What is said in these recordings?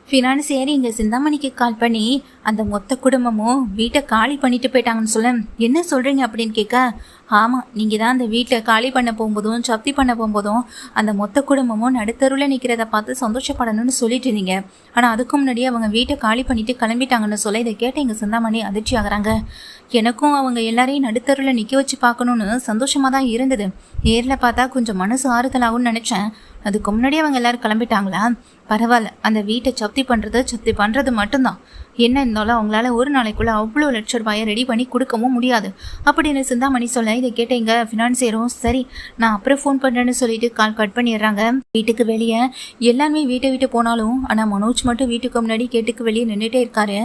Financier இங்கே சிந்தாமணிக்கு கால் பண்ணி அந்த மொத்த குடும்பமும் வீட்டை காலி பண்ணிட்டு போயிட்டாங்கன்னு சொல்ல, என்ன சொல்கிறீங்க அப்படின்னு கேட்க, ஆமாம், நீங்கள் தான் அந்த வீட்டை காலி பண்ண போகும்போதும் சப்தி பண்ண போகும்போதும் அந்த மொத்த குடும்பமும் நடுத்தருவில் நிற்கிறத பார்த்து சந்தோஷப்படணும்னு சொல்லிட்டு இருந்தீங்க. ஆனால் அதுக்கு முன்னாடியே அவங்க வீட்டை காலி பண்ணிட்டு கிளம்பிட்டாங்கன்னு சொல்ல, இதை கேட்ட எங்கள் சிந்தாமணி அதிர்ச்சி ஆகுறாங்க. எனக்கும் அவங்க எல்லாரையும் நடுத்தருவில் நிற்க வச்சு பார்க்கணுன்னு சந்தோஷமாக தான் இருந்தது. நேரில் பார்த்தா கொஞ்சம் மனசு ஆறுதலாகும்னு நினச்சேன். அதுக்கு முன்னாடியே அவங்க எல்லாரும் கிளம்பிட்டாங்களா? பரவாயில்ல, அந்த வீட்டை சப்தி பண்ணுறது மட்டும்தான். என்ன இருந்தாலும் அவங்களால ஒரு நாளைக்குள்ள அவ்வளோ லட்ச ரூபாயை ரெடி பண்ணி கொடுக்கவும் முடியாது அப்படின்னு சிந்தாமணி சொல்ல, இதை கேட்டீங்க ஃபினான்சியரும் சரி நான் அப்புறம் ஃபோன் பண்ணுறேன்னு சொல்லிட்டு கால் கட் பண்ணிடுறாங்க. வீட்டுக்கு வெளியே எல்லாருமே வீட்டை விட்டு போனாலும் ஆனால் மனோஜ் மட்டும் வீட்டுக்கு முன்னாடி கேட்டுக்கு வெளியே நின்றுட்டே இருக்காரு.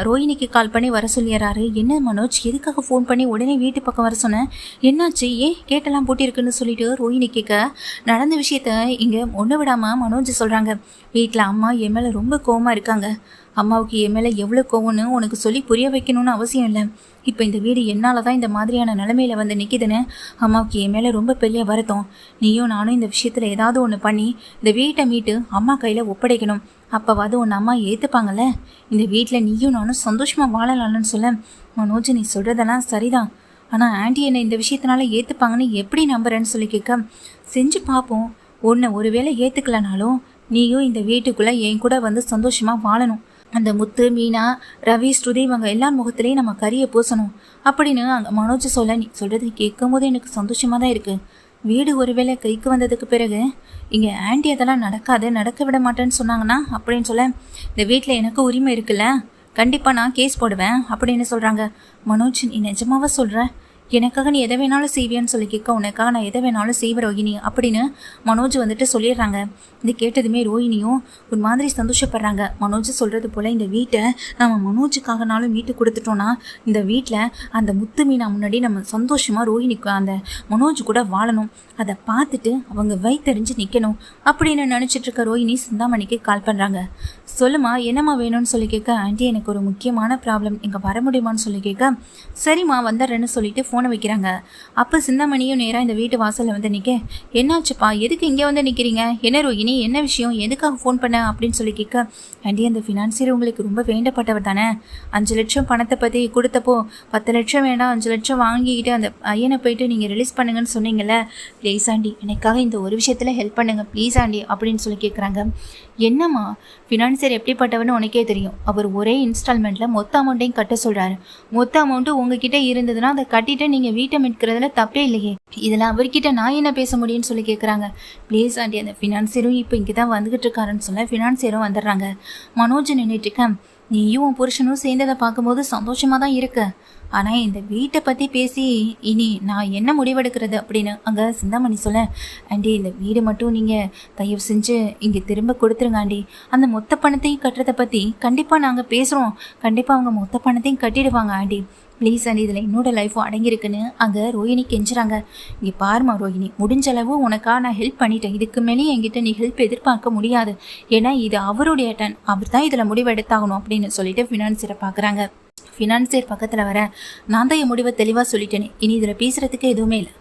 ரோஹிணிக்கு கால் பண்ணி வர சொல்லிடுறாரு. என்ன மனோஜ், எதுக்காக ஃபோன் பண்ணி உடனே வீட்டு பக்கம் வர சொன்னேன்? என்னாச்சு, ஏன் கேட்டெல்லாம் போட்டிருக்குன்னு சொல்லிட்டு ரோஹிணி கேட்க, நடந்த விஷயத்த இங்கே ஒன்று விடாமல் மனோஜ் சொல்கிறாங்க. வீட்டில் அம்மா என் மேலே ரொம்ப கோவமாக இருக்காங்க. அம்மாவுக்கு என் மேலே எவ்வளோ கோவம்னு உனக்கு சொல்லி புரிய வைக்கணும்னு அவசியம் இல்லை. இப்போ இந்த வீடு என்னால் தான் இந்த மாதிரியான நிலைமையில வந்து நிற்கிதுன்னு அம்மாவுக்கு என் மேலே ரொம்ப பெரிய வருத்தம். நீயும் நானும் இந்த விஷயத்தில் ஏதாவது ஒன்று பண்ணி இந்த வீட்டை மீட்டு அம்மா கையில் ஒப்படைக்கணும். அப்போவாது உன் அம்மா ஏற்றுப்பாங்கல்ல. இந்த வீட்டில் நீயும் நானும் சந்தோஷமாக வாழலாம்னு சொல்ல, மனோஜ் நீ சொல்கிறதெல்லாம் சரிதான், ஆனால் ஆண்டி என்னை இந்த விஷயத்தினால ஏற்றுப்பாங்கன்னு எப்படி நம்புறேன்னு சொல்லி கேட்க, செஞ்சு பார்ப்போம். உன்னை ஒருவேளை ஏற்றுக்கலனாலும் நீயும் இந்த வீட்டுக்குள்ளே என் கூட வந்து சந்தோஷமாக வாழணும். அந்த முத்து, மீனா, ரவி, ஸ்ருதி இவங்க எல்லா முகத்திலையும் நம்ம கறியை பூசணும் அப்படின்னு அங்கே மனோஜ் சொல்ல, நீ சொல்கிறது கேட்கும் போது எனக்கு சந்தோஷமாக தான் இருக்குது. வீடு ஒருவேளை கைக்கு வந்ததுக்கு பிறகு இங்கே ஆண்டி அதெல்லாம் நடக்க விட மாட்டேன்னு சொன்னாங்கன்னா அப்படின்னு சொல்ல, இந்த வீட்டில் எனக்கு உரிமை இருக்குல்ல, கண்டிப்பாக நான் கேஸ் போடுவேன் அப்படின்னு சொல்கிறாங்க. மனோஜ், நீ நிஜமாவா சொல்கிற? எனக்காக நீ எதை வேணாலும் செய்வியான்னு சொல்லி கேட்க, உனக்காக நான் எதை வேணாலும் செய்வேன் ரோஹிணி அப்படின்னு மனோஜ் வந்துட்டு சொல்லிடுறாங்க. இது கேட்டதுமே ரோஹிணியும் ஒரு மாதிரி சந்தோஷப்படுறாங்க. மனோஜ் சொல்கிறது போல் இந்த வீட்டை நம்ம மனோஜுக்காகனாலும் வீட்டு கொடுத்துட்டோன்னா இந்த வீட்டில் அந்த முத்து மீனா முன்னாடி நம்ம சந்தோஷமாக ரோஹிணிக்கு அந்த மனோஜ் கூட வாழணும். அதை பார்த்துட்டு அவங்க வயிற்றறிஞ்சு நிற்கணும் அப்படின்னு நினச்சிட்டு இருக்க ரோஹிணி சிந்தாமணிக்கு கால் பண்ணுறாங்க. சொல்லுமா, என்னம்மா வேணும்னு சொல்லி கேட்க, ஆண்டி எனக்கு ஒரு முக்கியமான ப்ராப்ளம், இங்கே வர முடியுமான்னு சொல்லி கேட்க, சரிம்மா வந்துடுறேன்னு சொல்லிட்டு ஃபோனை வைக்கிறாங்க. அப்போ சிந்தாமணியும் நேராக இந்த வீட்டு வாசலில் வந்து நிற்க, என்னாச்சுப்பா, எதுக்கு இங்கே வந்து நிற்கிறீங்க? என்ன ரோஹிணி, என்ன விஷயம், எதுக்காக ஃபோன் பண்ண அப்படின்னு சொல்லி கேட்க, ஆண்டி அந்த ஃபினான்சியர் உங்களுக்கு ரொம்ப வேண்டப்பட்டவர் தானே, 5 லட்சம் பணத்தை பற்றி கொடுத்தப்போ 10 லட்சம் வேண்டாம் 5 லட்சம் வாங்கிக்கிட்டு அந்த பையனை போயிட்டு நீங்கள் ரிலீஸ் பண்ணுங்கன்னு சொன்னீங்கல்ல, ப்ளீஸ் ஆண்டி எனக்காக இந்த ஒரு விஷயத்தில் ஹெல்ப் பண்ணுங்க ப்ளீஸ் ஆண்டி அப்படின்னு சொல்லி கேட்குறாங்க. என்னம்மா, ஃபினான்சியர் எப்படிப்பட்டவன்னு உனக்கே தெரியும். அவர் ஒரே இன்ஸ்டால்மெண்ட்டில் மொத்த அமௌண்ட்டையும் கட்ட சொல்கிறாரு. மொத்த அமௌண்ட்டு உங்ககிட்ட இருந்ததுன்னா அதை கட்டிட்டு நீங்கள் வீட்டை மீட்கிறதுல தப்பே இல்லையே. இதில் அவர்கிட்ட நான் என்ன பேச முடியும்னு சொல்லி கேட்குறாங்க. ப்ளீஸ் ஆண்டி, அந்த ஃபினான்சியரும் இப்போ இங்கே தான் வந்துகிட்டு இருக்காருன்னு சொல்ல ஃபினான்சியரும் வந்துடுறாங்க. மனோஜ் நின்றுட்டுருக்கேன். நீயும் உன் புருஷனும் சேர்ந்ததை பார்க்கும்போது சந்தோஷமாக தான் இருக்கு. ஆனால் இந்த வீட்டை பற்றி பேசி இனி நான் என்ன முடிவெடுக்கிறது அப்படின்னு அங்கே சிந்தாமணி சொல்ல, ஆண்டி இந்த வீடு மட்டும் நீங்கள் தயவு செஞ்சு இங்கே திரும்ப கொடுத்துருங்க ஆண்டி. அந்த மொத்த பணத்தையும் கட்டுறதை பற்றி கண்டிப்பாக நாங்கள் பேசுகிறோம். கண்டிப்பாக அவங்க மொத்த பணத்தையும் கட்டிடுவாங்க ஆண்டி. ப்ளீஸ் ஆண்டி, இதில் என்னோட லைஃப்பும் அடங்கியிருக்குன்னு அங்கே ரோஹிணி கெஞ்சுறாங்க. இங்கே பாருமா ரோஹிணி, முடிஞ்ச அளவு உனக்காக நான் ஹெல்ப் பண்ணிட்டேன். இதுக்கு மேலேயும் என்கிட்ட நீ ஹெல்ப் எதிர்பார்க்க முடியாது. ஏன்னா இது அவருடைய டன், அவர் தான் இதில் முடிவெடுத்தாகணும் அப்படின்னு சொல்லிட்டு ஃபினான்சியரை பார்க்குறாங்க. ஃபினான்சியர் பக்கத்தில் வர, நான் தான் என் முடிவை தெளிவாக சொல்லிட்டேனே, இனி இதில் பேசுகிறதுக்கு எதுவுமே இல்லை.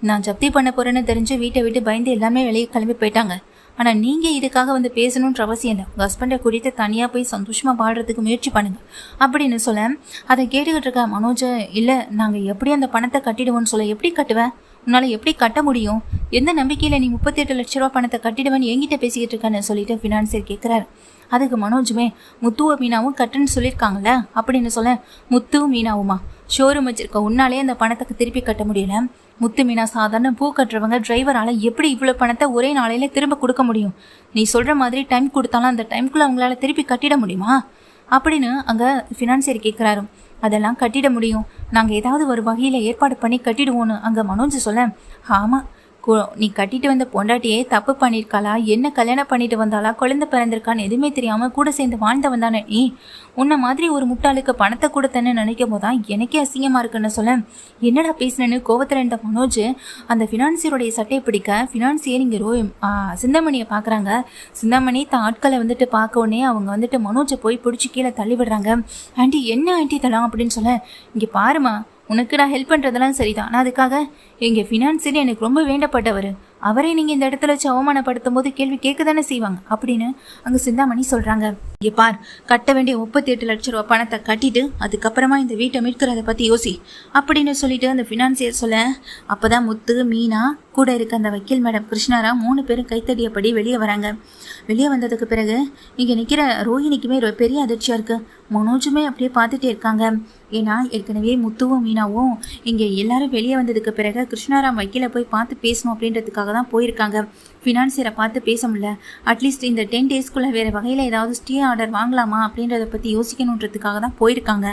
நான் ஜப்தி பண்ண போகிறேன்னு தெரிஞ்சு வீட்டை விட்டு பயந்து எல்லாமே வெளியே கிளம்பி போயிட்டாங்க. ஆனால் நீங்கள் இதுக்காக வந்து பேசணுன்ற அவசியம் இல்லை. உங்கள் ஹஸ்பண்டை கூட்டிகிட்டு தனியாக போய் சந்தோஷமாக பாடுறதுக்கு முயற்சி பண்ணுங்கள் அப்படின்னு சொல்ல, அதை கேட்டுக்கிட்டு இருக்க மனோஜ், இல்லை நாங்கள் எப்படி அந்த பணத்தை கட்டிடுவோன்னு சொல்ல, எப்படி கட்டுவேன், உன்னால் எப்படி கட்ட முடியும், எந்த நம்பிக்கையில் நீ 38 லட்ச ரூபா பணத்தை கட்டிடுவேன்னு என்கிட்ட பேசிக்கிட்டு இருக்கான்னு சொல்லிட்டு ஃபினான்சியர் கேட்குறாரு. அதுக்கு மனோஜுமே, முத்துவும் மீனாவும் கட்டுன்னு சொல்லியிருக்காங்கல்ல அப்படின்னு சொல்ல, முத்துவும் மீனாவுமா, ஷோரூம் வச்சிருக்க உன்னாலே அந்த பணத்துக்கு திருப்பி கட்ட முடியல. முத்து மீனா சாதாரண பூ கட்டுறவங்க, டிரைவரால் எப்படி இவ்வளோ பணத்தை ஒரே நாளையில் திரும்ப கொடுக்க முடியும்? நீ சொல்கிற மாதிரி டைம் கொடுத்தாலும் அந்த டைம்குள்ளே அவங்களால திருப்பி கட்டிட முடியுமா அப்படின்னு அங்கே ஃபினான்சியர் கேட்குறாரு. அதெல்லாம் கட்டிட முடியும், நாங்கள் ஏதாவது ஒரு வகையில் ஏற்பாடு பண்ணி கட்டிடுவோன்னு அங்கே மனோஜ் சொல்ல, ஆமாம் நீ கட்டிட்டு வந்த பொண்டாட்டியே தப்பு பண்ணியிருக்காளா, என்ன கல்யாணம் பண்ணிட்டு வந்தாளா, குழந்தை பிறந்திருக்கான்னு எதுவுமே தெரியாமல் கூட சேர்ந்து வாழ்ந்தவன் தானே நீ. உன்னை மாதிரி ஒரு முட்டாளுக்கு பணத்தை கொடுத்தேன்னு நினைக்கும் போது தான் எனக்கே அசிங்கமாக இருக்குன்னு சொல்ல, என்னடா பேசினேன்னு கோவத்தில் இருந்த மனோஜ் அந்த ஃபினான்சியருடைய சட்டையை பிடிக்க ஃபினான்சியர் இங்கே சிந்தாமணியை பார்க்குறாங்க. சிந்தாமணி தான் ஆட்களை வந்துட்டு பார்க்க உடனே அவங்க வந்துட்டு மனோஜை போய் பிடிச்சி கீழே தள்ளி விடுறாங்க. ஆண்டி என்ன ஆண்டி தலாம் அப்படின்னு சொல்ல, இங்கே பாருமா, உனக்கு நான் ஹெல்ப் பண்ணுறதெல்லாம் சரிதான், ஆனால் அதுக்காக எங்கள் ஃபினான்சியர் எனக்கு ரொம்ப வேண்டப்பட்டவர். அவரை நீங்கள் இந்த இடத்துல வச்சு அவமானப்படுத்தும் போது கேள்வி கேட்க தானே செய்வாங்க அப்படின்னு அங்கே சிந்தாமணி சொல்கிறாங்க. இங்கே பார், கட்ட வேண்டிய 38 லட்சம் ரூபா பணத்தை கட்டிட்டு அதுக்கப்புறமா இந்த வீட்டை மீட்கிறத பற்றி யோசி அப்படின்னு சொல்லிட்டு அந்த ஃபினான்சியர் சொல்ல, அப்போ தான் முத்து, மீனா, கூட இருக்க அந்த வக்கீல் மேடம் கிருஷ்ணாராம் 3 பேரும் கைத்தடியபடி வெளியே வராங்க. வெளியே வந்ததுக்கு பிறகு இங்கே நிற்கிற ரோஹிணிக்குமே பெரிய அதிர்ச்சியாக இருக்குது. மனோஜுமே அப்படியே பார்த்துட்டே இருக்காங்க. ஏன்னா ஏற்கனவே முத்துவும் மீனாவும் இங்கே எல்லாரும் வெளியே வந்ததுக்கு பிறகு கிருஷ்ணாராம் வக்கீலை போய் பார்த்து பேசணும் அப்படின்றதுக்காக தான் போயிருக்காங்க. ஃபினான்சியரை பார்த்து பேச முடியல. அட்லீஸ்ட் இந்த 10 டேஸ்க்குள்ளே வேறு வகையில் ஏதாவது ஸ்டே ஆர்டர் வாங்கலாமா அப்படின்றத பற்றி யோசிக்கணுன்றதுக்காக தான் போயிருக்காங்க.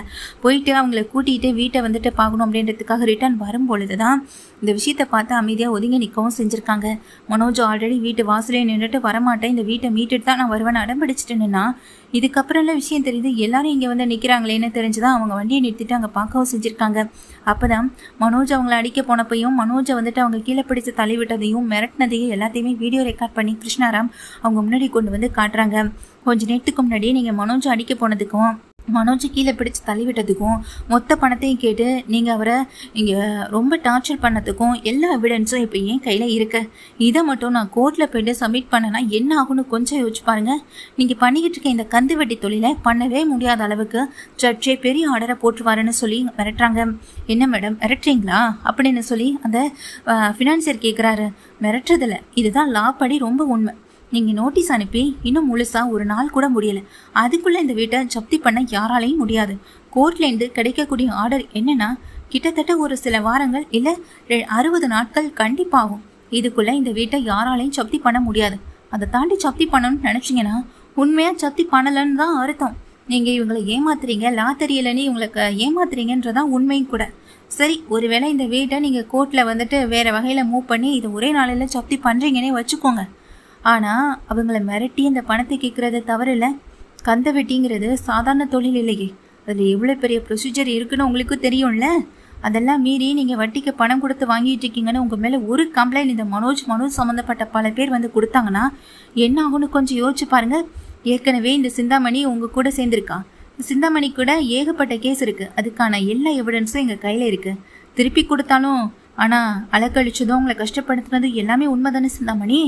போயிட்டு அவங்கள கூட்டிகிட்டு வீட்டை வந்துட்டு பார்க்கணும் அப்படின்றதுக்காக ரிட்டர்ன் வரும்பொழுது தான் இந்த விஷயத்தை பார்த்து அமைதியாக ஒதுங்கி நிற்கவும் செஞ்சுருக்காங்க. மனோஜ் ஆல்ரெடி வீட்டு வாசலே நின்றுட்டு வரமாட்டேன், இந்த வீட்டை மீட்டுட்டு தான் நான் வருவேன் அடம்பிடிச்சிட்டேன்னா இதுக்கப்புறம்லாம் விஷயம் தெரியுது. எல்லாரும் இங்கே வந்து நிற்கிறாங்களேன்னு தெரிஞ்சுதான் அவங்க வண்டியை நிறுத்திட்டு அங்கே பார்க்கவும் செஞ்சுருக்காங்க. அப்போ தான் மனோஜ் அவங்கள அடிக்க போனப்பையும் மனோஜை வந்துட்டு அவங்க கீழே பிடிச்சு தள்ளிவிட்டதையும் மிரட்டினதையும் எல்லாத்தையுமே வீடியோ ரெக்கார்ட் பண்ணி கிருஷ்ணாராம் அவங்க முன்னாடி கொண்டு வந்து காட்டுறாங்க. கொஞ்சம் நேரத்துக்கு முன்னாடி நீங்கள் மனோஜை அடிக்க போனதுக்கும் மனோஜ் கீழே பிடிச்சி தள்ளிவிட்டதுக்கும் மொத்த பணத்தையும் கேட்டு நீங்கள் அவரை இங்கே ரொம்ப டார்ச்சர் பண்ணதுக்கும் எல்லா எவிடன்ஸும் இப்போ என் கையில் இருக்கு. இதை மட்டும் நான் கோர்ட்டில் போய்ட்டு சப்மிட் பண்ணனா என்ன ஆகும்னு கொஞ்சம் யோசிச்சு பாருங்கள். நீங்கள் பண்ணிக்கிட்டு இருக்க இந்த கந்து வெட்டி தொழிலை பண்ணவே முடியாத அளவுக்கு ஜட்ஜே பெரிய ஆர்டரை போட்டுருவாருன்னு சொல்லி மிரட்டுறாங்க. என்ன மேடம் மிரட்டுறீங்களா அப்படின்னு சொல்லி அந்த ஃபினான்சியர் கேட்குறாரு. மிரட்டுறதில்ல, இதுதான் லா படி ரொம்ப உண்மை. நீங்கள் நோட்டீஸ் அனுப்பி இன்னும் முழுசாக ஒரு நாள் கூட முடியலை. அதுக்குள்ளே இந்த வீட்டை ஜப்தி பண்ண யாராலையும் முடியாது. கோர்ட்லேருந்து கிடைக்கக்கூடிய ஆர்டர் என்னென்னா கிட்டத்தட்ட ஒரு சில வாரங்கள் இல்லை 60 நாட்கள் கண்டிப்பாகும். இதுக்குள்ளே இந்த வீட்டை யாராலையும் ஜப்தி பண்ண முடியாது. அதை தாண்டி ஜப்தி பண்ணணும்னு நினச்சிங்கன்னா உண்மையாக ஜப்தி பண்ணலைன்னு தான் அர்த்தம். நீங்கள் இவங்களை ஏமாத்துறீங்க, லா தெரியலன்னு இவங்களுக்கு ஏமாத்துறீங்கன்றதான் உண்மையும் கூட. சரி, ஒருவேளை இந்த வீட்டை நீங்கள் கோர்ட்டில் வந்துட்டு வேறு வகையில் மூவ் பண்ணி இதை ஒரே நாளில் ஜப்தி பண்ணுறீங்கன்னே வச்சுக்கோங்க. ஆனால் அவங்கள மிரட்டி அந்த பணத்தை கேட்குறது தவறு இல்லை. கந்த வெட்டிங்கிறது சாதாரண தொழில் இல்லையே, அதில் எவ்வளோ பெரிய ப்ரொசீஜர் இருக்குன்னு உங்களுக்கு தெரியும்ல. அதெல்லாம் மீறி நீங்கள் வட்டிக்கு பணம் கொடுத்து வாங்கிட்டு இருக்கீங்கன்னு உங்கள் மேலே ஒரு கம்ப்ளைண்ட் இந்த மனோஜ் சம்மந்தப்பட்ட பல பேர் வந்து கொடுத்தாங்கன்னா என்ன ஆகும்னு கொஞ்சம் யோசிச்சு பாருங்கள். ஏற்கனவே இந்த சிந்தாமணி உங்கள் கூட சேர்ந்துருக்கா. சிந்தாமணி கூட ஏகப்பட்ட கேஸ் இருக்குது. அதுக்கான எல்லா எவிடன்ஸும் எங்கள் கையில் இருக்குது. திருப்பி கொடுத்தாலும் ஆனால் அலக்கழிச்சதும் உங்களை கஷ்டப்படுத்துனதும் எல்லாமே உண்மை தானே சிந்தாமணி.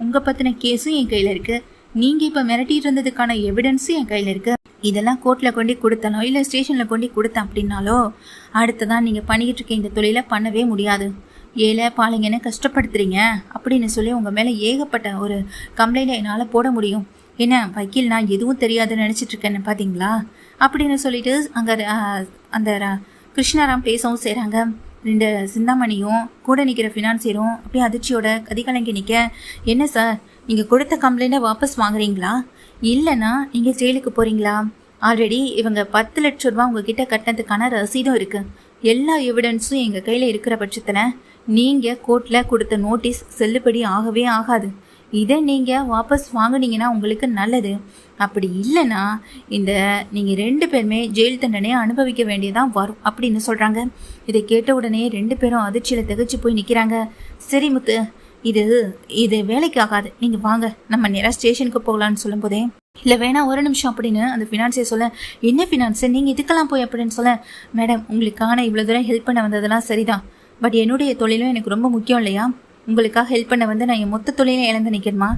உங்கள் பற்றின கேஸும் என் கையில் இருக்குது. நீங்கள் இப்போ மிரட்டிட்டு இருந்ததுக்கான எவிடன்ஸும் என் கையில் இருக்குது. இதெல்லாம் கோர்ட்டில் கொண்டு கொடுத்தாலோ இல்லை ஸ்டேஷனில் கொண்டு கொடுத்தேன் அப்படின்னாலோ அடுத்ததான் நீங்கள் பண்ணிக்கிட்டு இருக்க இந்த தொழிலை பண்ணவே முடியாது. ஏழை பாலைங்கன்னு கஷ்டப்படுத்துறீங்க அப்படின்னு சொல்லி உங்கள் மேலே ஏகப்பட்ட ஒரு கம்ப்ளைண்ட்டை என்னால் போட முடியும். என்ன வக்கீல், நான் எதுவும் தெரியாதுன்னு நினச்சிட்ருக்கேன்னு பார்த்தீங்களா அப்படின்னு சொல்லிட்டு அங்கே அந்த கிருஷ்ணாராம் பேசவும் செய்கிறாங்க. 2 சிந்தாமணியும் கூட நிற்கிற ஃபினான்சியரும் அப்படியே அதிர்ச்சியோட கதிகலங்கி நிற்க, என்ன சார் நீங்கள் கொடுத்த கம்ப்ளைண்ட்டை வாபஸ் வாங்குறீங்களா இல்லைன்னா நீங்கள் ஜெயிலுக்கு போகிறீங்களா? ஆல்ரெடி இவங்க 10 லட்சம் ரூபா உங்ககிட்ட கட்டினதுக்கான ரசீதும் இருக்குது. எல்லா எவிடன்ஸும் எங்கள் கையில் இருக்கிற பட்சத்தில் நீங்கள் கோர்ட்டில் கொடுத்த நோட்டீஸ் செல்லுபடி ஆகவே ஆகாது. இதை நீங்கள் வாபஸ் வாங்கினீங்கன்னா உங்களுக்கு நல்லது. அப்படி இல்லைன்னா நீங்கள் 2 பேருமே ஜெயில் தண்டனையை அனுபவிக்க வேண்டியதான் வரும் அப்படின்னு சொல்கிறாங்க. இதை கேட்ட உடனே 2 பேரும் அதிர்ச்சியில் திகச்சு போய் நிற்கிறாங்க. சரி முத்து, இது வேலைக்கு ஆகாது, நீங்கள் வாங்க நம்ம நேராக ஸ்டேஷனுக்கு போகலான்னு சொல்லும் போதே, இல்லை வேணா ஒரு நிமிஷம் அப்படின்னு அந்த ஃபினான்ஸே சொல்ல, என்ன ஃபினான்ஸு நீங்கள் இதுக்கெல்லாம் போய் அப்படின்னு சொல்ல, மேடம் உங்களுக்கான இவ்வளோ தூரம் ஹெல்ப் பண்ண வந்ததெல்லாம் சரிதான், பட் என்னுடைய தொழிலும் எனக்கு ரொம்ப முக்கியம் இல்லையா? உங்களுக்காக ஹெல்ப் பண்ண வந்து நான் என் மொத்த தொழிலை இழந்து நிற்கிறேமா?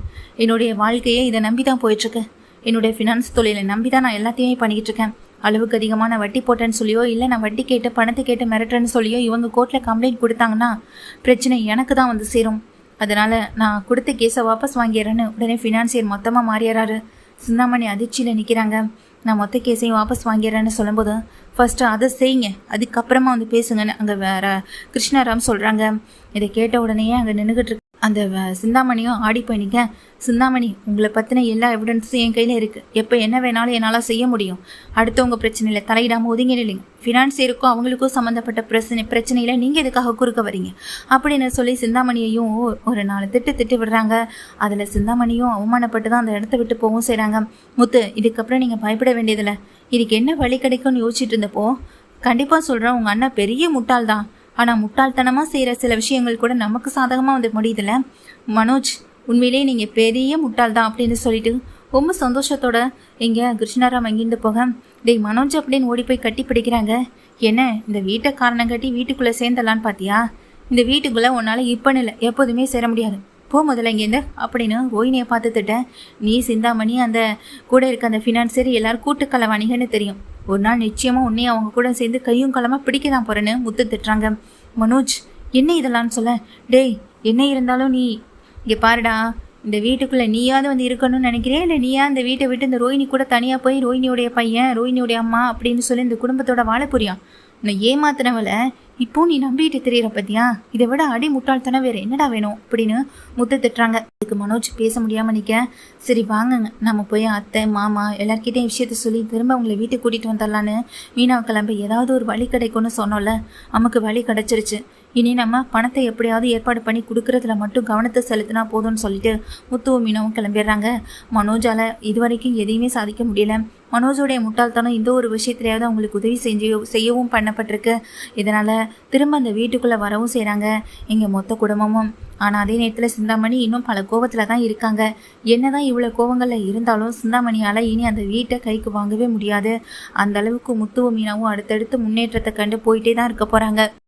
என்னுடைய வாழ்க்கையே இதை நம்பி தான் போயிட்டுருக்கு. என்னுடைய ஃபினான்ஸ் தொழிலை நம்பி தான் நான் எல்லாத்தையுமே பண்ணிக்கிட்டு இருக்கேன். அளவுக்கு அதிகமான வட்டி போட்டேன்னு சொல்லியோ இல்லை நான் வட்டி கேட்டு பணத்தை கேட்டு மிரட்டுறேன்னு சொல்லியோ இவங்க கோர்ட்டில் கம்ப்ளைண்ட் கொடுத்தாங்கன்னா பிரச்சனை எனக்கு தான் வந்து சேரும். அதனால் நான் கொடுத்த கேஸை வாபஸ் வாங்கிடுறேன்னு உடனே ஃபினான்சியர் மொத்தமாக மாறிடுறாரு. சிந்தாமணி அதிர்ச்சியில் நிற்கிறாங்க. நான் மொத்த கேஸையும் வாபஸ் வாங்கிடுறேன்னு சொல்லும்போது, ஃபஸ்ட்டு அதை செய்யுங்க, அதுக்கப்புறமா வந்து பேசுங்கன்னு அங்கே வேற கிருஷ்ணாராம் சொல்கிறாங்க. இதை கேட்ட உடனேயே அங்கே நின்றுக்கிட்டு அந்த சிந்தாமணியும் ஆடி போய் நிற்க, சிந்தாமணி உங்களை பற்றின எல்லா எவிடன்ஸும் என் கையில் இருக்குது. எப்போ என்ன வேணாலும் என்னால் செய்ய முடியும். அடுத்தவங்க பிரச்சனையில் தலையிடாமல் ஒதுங்கி நில்லைங்க. ஃபினான்சியருக்கும் அவங்களுக்கும் சம்மந்தப்பட்ட பிரச்சனையில் நீங்கள் எதுக்காக குறுக்க வரீங்க அப்படின்னு சொல்லி சிந்தாமணியையும் ஒரு 4 திட்டு விடுறாங்க. அதில் சிந்தாமணியும் அவமானப்பட்டு தான் அந்த இடத்த விட்டு போகவும் செய்கிறாங்க. முத்து, இதுக்கப்புறம் நீங்கள் பயப்பட வேண்டியதில்லை. இதுக்கு என்ன வழி கிடைக்கும்னு யோசிச்சுட்டு இருந்தப்போ கண்டிப்பாக சொல்கிறேன், உங்கள் அண்ணன் பெரிய முட்டாள் தான். ஆனால் முட்டாள்தனமாக செய்கிற சில விஷயங்கள் கூட நமக்கு சாதகமாக வந்து முடியுதில்ல. மனோஜ், உண்மையிலேயே நீங்கள் பெரிய முட்டாள் தான் அப்படின்னு சொல்லிட்டு ரொம்ப சந்தோஷத்தோட இங்கே கிருஷ்ணாராம் அங்கிருந்து போக, டேய் மனோஜ் அப்படின்னு ஓடி போய் கட்டி பிடிக்கிறாங்க. என்ன இந்த வீட்டை காரணம் கட்டி வீட்டுக்குள்ளே சேர்ந்தலான்னு பார்த்தியா? இந்த வீட்டுக்குள்ளே உன்னால் இப்போன்னு இல்லை எப்போதுமே சேர முடியாது, போ முதல்ல இங்கேருந்து அப்படின்னு ரோஹினியை பார்த்து திட்டேன். நீ சிந்தாமணி அந்த கூட இருக்க அந்த ஃபினான்சியர் எல்லாரும் கூட்டுக்கலை வணிகன்னு தெரியும். ஒரு நாள் நிச்சயமாக உன்னையும் அவங்க கூட சேர்ந்து கையும் களமாக பிடிக்க தான் போகிறேன்னு முத்து திட்டுறாங்க. மனோஜ் என்ன இதெல்லாம்னு சொல்ல, டேய் என்ன இருந்தாலும் நீ இங்கே பாருடா, இந்த வீட்டுக்குள்ளே நீயாவது வந்து இருக்கணும்னு நினைக்கிறேன், இல்லை நீயா இந்த வீட்டை விட்டு இந்த ரோஹினி கூட தனியாக போய் ரோஹினியோடைய பையன் ரோஹினியோடைய அம்மா அப்படின்னு சொல்லி இந்த குடும்பத்தோட வாழ புரியும். உன்னை ஏமாத்தினவளை இப்போ நீ நம்பிட்டு தெரியற பத்தியா, இதை விட அடி முட்டாள்தானே வேற என்னடா வேணும் அப்படின்னு முத்து திட்டுறாங்க. அதுக்கு மனோஜ் பேச முடியாம நிக்க, சரி வாங்குங்க நம்ம போய் அத்தை மாமா எல்லார்கிட்டையும் விஷயத்த சொல்லி திரும்ப அவங்களை வீட்டுக்கு கூட்டிட்டு வந்துடலான்னு மீனாவை கிளம்ப ஏதாவது ஒரு வழி கிடைக்கும்னு சொன்னோம்ல, நமக்கு வழி கிடைச்சிருச்சு. இனி நம்ம பணத்தை எப்படியாவது ஏற்பாடு பண்ணி கொடுக்கறதுல மட்டும் கவனத்தை செலுத்தினா போதும்னு சொல்லிட்டு முத்துவும் மீனாவும் கிளம்பிடுறாங்க. மனோஜால இதுவரைக்கும் எதையுமே சாதிக்க முடியல. மனோஜோடைய முட்டாள்தனம் இந்த ஒரு விஷயத்துலையாவது அவங்களுக்கு உதவி செய்யவும் பண்ணப்பட்டிருக்கு. இதனால திரும்ப அந்த வீட்டுக்குள்ளே வரவும் செய்கிறாங்க எங்கள் மொத்த குடும்பமும். ஆனால் அதே நேரத்தில் சிந்தாமணி இன்னும் பல கோபத்தில் தான் இருக்காங்க. என்னதான் இவ்வளோ கோபங்களில் இருந்தாலும் சிந்தாமணியால் இனி அந்த வீட்டை கைக்கு வாங்கவே முடியாது. அந்த அளவுக்கு முத்துவும் மீனாவும் அடுத்தடுத்து முன்னேற்றத்தை கண்டு போயிட்டே தான் இருக்க போகிறாங்க.